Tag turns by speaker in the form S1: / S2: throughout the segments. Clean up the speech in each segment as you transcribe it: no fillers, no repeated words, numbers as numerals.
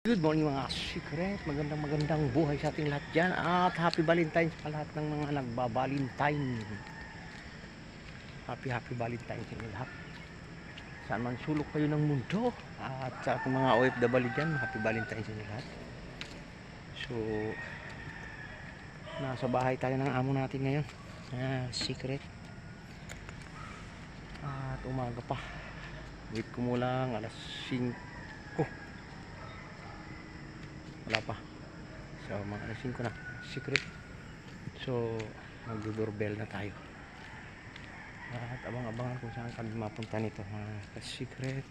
S1: Good morning mga secret, magandang buhay sa ating lahat dyan at happy Valentine's sa lahat ng mga nagbabalintine. Happy Valentine's sa lahat. Saan man sulok kayo ng mundo at sa ating mga OFW dyan, happy Valentine's sa lahat. So, nasa bahay tayo ng amo natin ngayon. Secret. At umaga pa. Wait ko mula alas 5. Wala pa. So mga alas 5 na. Secret. So mag-doorbell na tayo. At abang-abangan kung saan kami mapunta nito mga secret.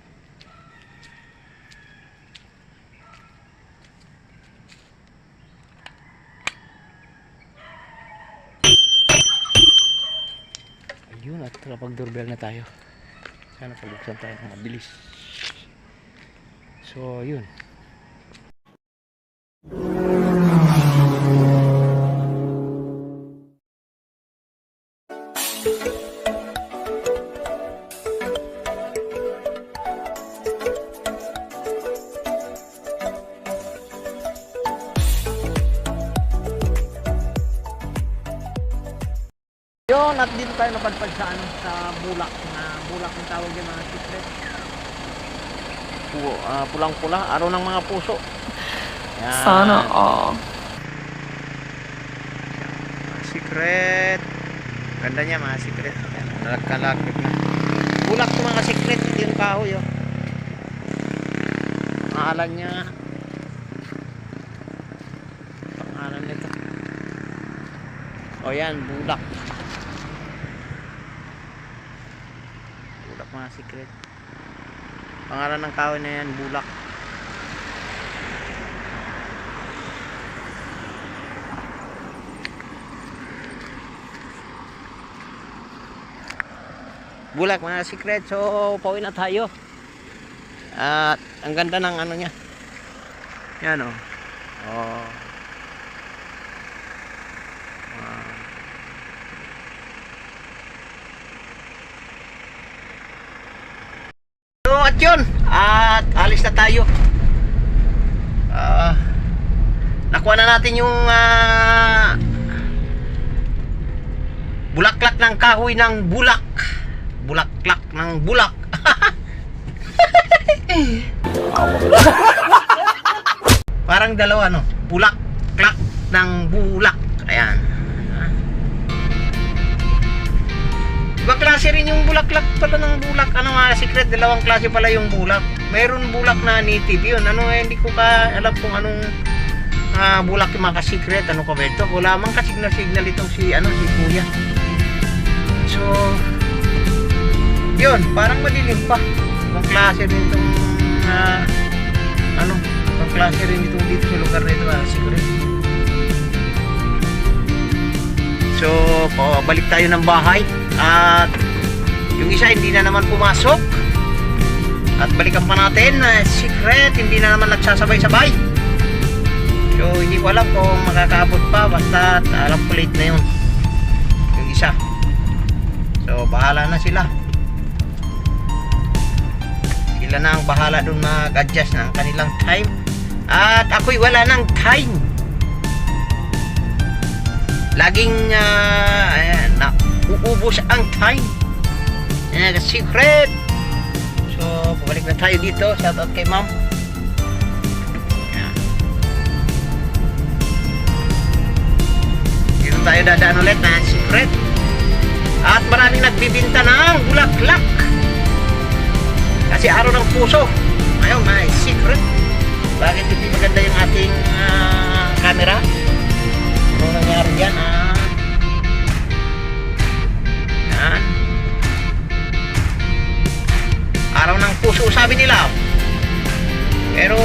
S1: Ayun, at kapag doorbell na tayo. Sana pabuksan tayo ng mabilis. So yun. Yun, at dito tayo napadpad sa bulak ang tawag yung mga secret. Pulang-pula, araw ng mga puso. Yan.
S2: Sana all.
S1: Secret. Ganda niya mga secret. Nagkalakit na. Bulak to mga secret, hindi yung kahoy. Pangalan niya. Pangalan nito. O yan, bulak. Bulak mga secret. Pangalan ng kahoy na yan, bulak. Bulak mga secret. So pauwi na tayo. At ang ganda ng ano niya. Yan o. So at yun, at alis na tayo. Nakuha na natin yung bulaklak ng kahoy ng bulak. Bulaklak ng bulak. Parang dalawa no. Bulaklak ng bulak. Ayan. Ibang klase rin yung bulaklak pala ng bulak. Ano mga secret, dalawang klase pala yung bulak. Mayroon bulak na native yun. Hindi ko alam kung anong bulak yung mga secret. Ano ka ba ito? Wala mang ka-signal itong si kuya. So yun, parang malilim pa. Ibang klase rin itong ibang klase rin itong dito sa lugar na ito siguro. So balik tayo ng bahay. At yung isa hindi na naman pumasok. At balikan pa natin secret, hindi na naman nagsasabay-sabay. So hindi ko alam kung makakaabot pa. Basta alam ko late na yun yung isa. So bahala na sila. Sila na ang bahala dun mag-adjust ng kanilang time. At ako'y wala ng time. Laging uubos ang time. Secret. So pabalik na tayo dito. Shout out kay ma'am. Dito tayo dadaan ulit na secret. At maraming nagbibinta ng bulaklak. Kasi araw ng puso. Ngayon, may secret. Bakit hindi maganda yung ating camera? Ano nangyari dyan? Yan. Araw ng puso, sabi nila. Pero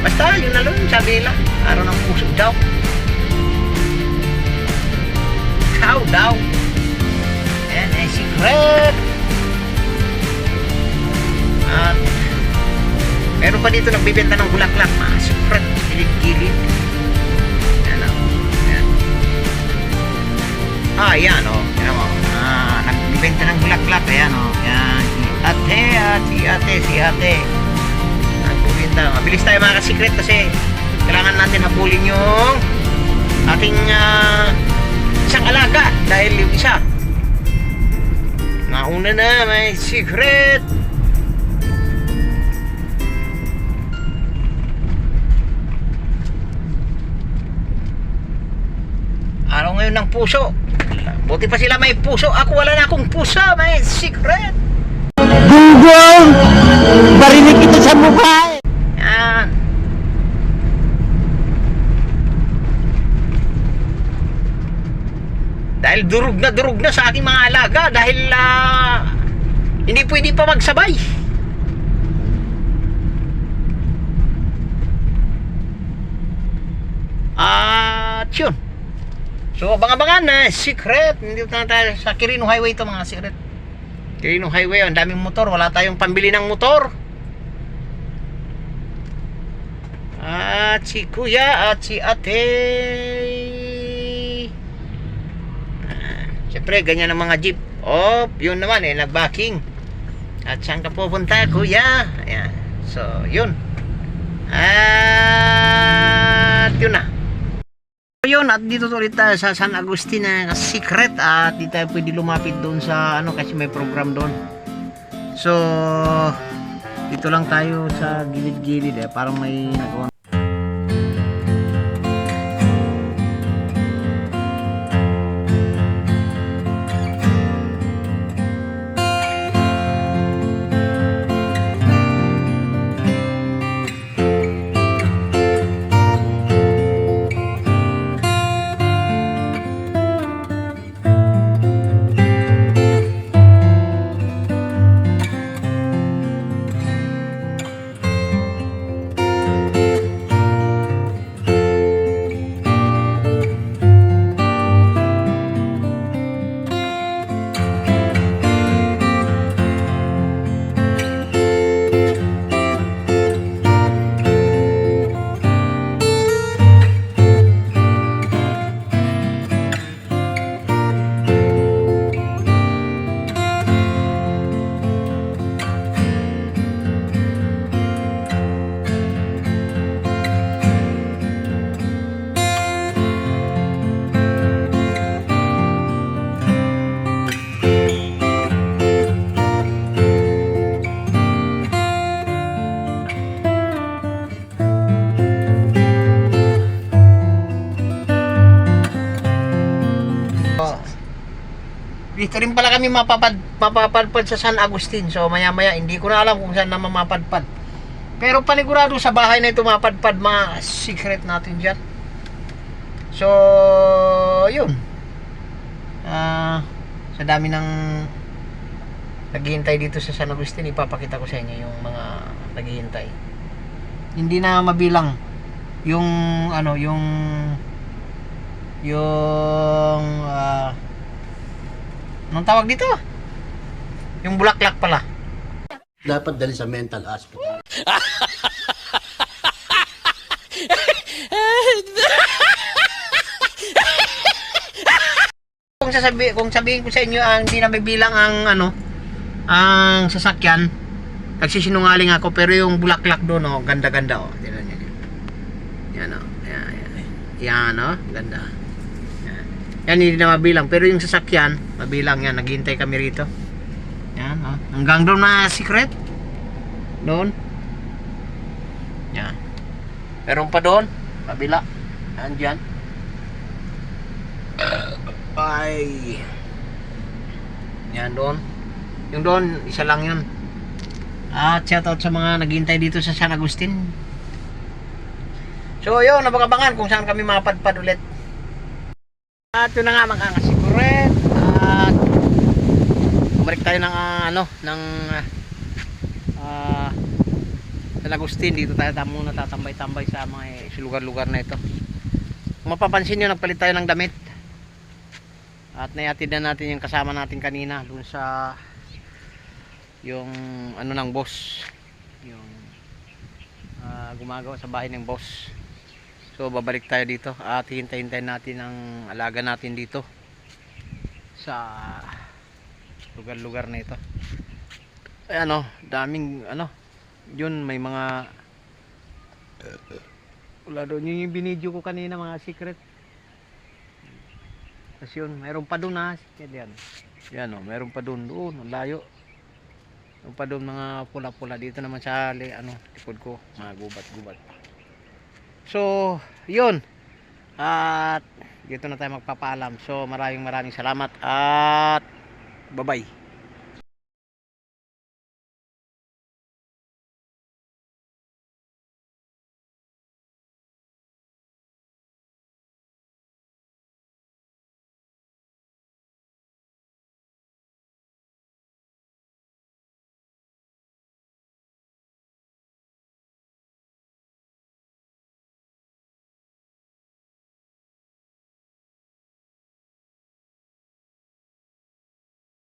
S1: basta, yun na lang, sabi nila. Araw ng puso daw. Ikaw daw. Yan ay secret. At meron pa dito nagbibenta ng bulaklak. Mga secret. Gilid-gilid. Yan o. Yan. Yan o. Yan o. Nagbibenta ng bulaklak. Ayan o. Yan. At si ate. Mabilis tayo mga ka-secret kasi kailangan natin habulin yung ating isang alaga dahil yung isa nauna na may secret. Araw ngayon ng puso. Buti pa sila may puso. Ako wala na akong puso. May secret.
S2: Google! Barinig kita sa mukha!
S1: Yan. Dahil durug na sa aking mga alaga. Dahil hindi pwede pa magsabay. At yun. So abang-abangan na secret. Hindi na tayo sa Quirino Highway ito mga secret. Quirino Highway, ang daming motor. Wala tayong pambili ng motor. At si kuya at si ate. Siyempre ganyan ang mga jeep. Yun naman nag-backing. At saan ka pupunta kuya? Ayan. So yun. At yun na. Yun, at dito ulit tayo sa San Agustin na secret at di tayo pwede lumapit doon sa kasi may program doon. So dito lang tayo sa gilid-gilid parang may nagawa. Dito rin pala kami mapapadpad sa San Agustin. So maya maya hindi ko na alam kung saan na mapapadpad. Pero panigurado sa bahay na ito mapadpad mga secret natin dyan. So yun. Sa dami ng naghihintay dito sa San Agustin, ipapakita ko sa inyo yung mga naghihintay. Hindi na mabilang yung anong tawag dito? Yung bulaklak pala.
S2: Dapat dali sa mental hospital.
S1: Kung sabihin ko sa inyo ang hindi na may bilang ang ang sasakyan, nagsisinungaling ako, pero yung bulaklak doon ganda-ganda Tingnan niyo. Yan Yan ganda. Yan hindi na mabilang, pero yung sasakyan mabilang yan. Naghihintay kami rito. Yan hanggang doon na secret. Doon. Yan. Meron pa doon, kabila. Andiyan. Ay. Yan doon. Yung doon, isa lang yun. At shoutout sa mga naghihintay dito sa San Agustin. So yun, nabang-abangan kung saan kami mapadpad ulit. At yun na nga mga secret. At bumalik tayo ng San Agustin. Dito tayo muna tatambay-tambay sa mga lugar-lugar na ito. Kung mapapansin nyo, nagpalit tayo ng damit. At naiatid na natin yung kasama natin kanina dun sa yung ng boss, yung gumagawa sa bahay ng boss. So babalik tayo dito at hintay-hintayin natin ang alaga natin dito sa lugar-lugar na ito. Ay, ano, daming ano, yun may mga wala doon yung binidyo ko kanina mga secret. Tapos yun, mayroon pa doon ha, yan. Yan oh, mayroon pa doon, ang layo. Mayroon pa doon mga pula-pula dito naman sa ano, likod ko, mga gubat-gubat pa. So, yun. At dito na tayo magpapaalam. So, maraming salamat at bye-bye.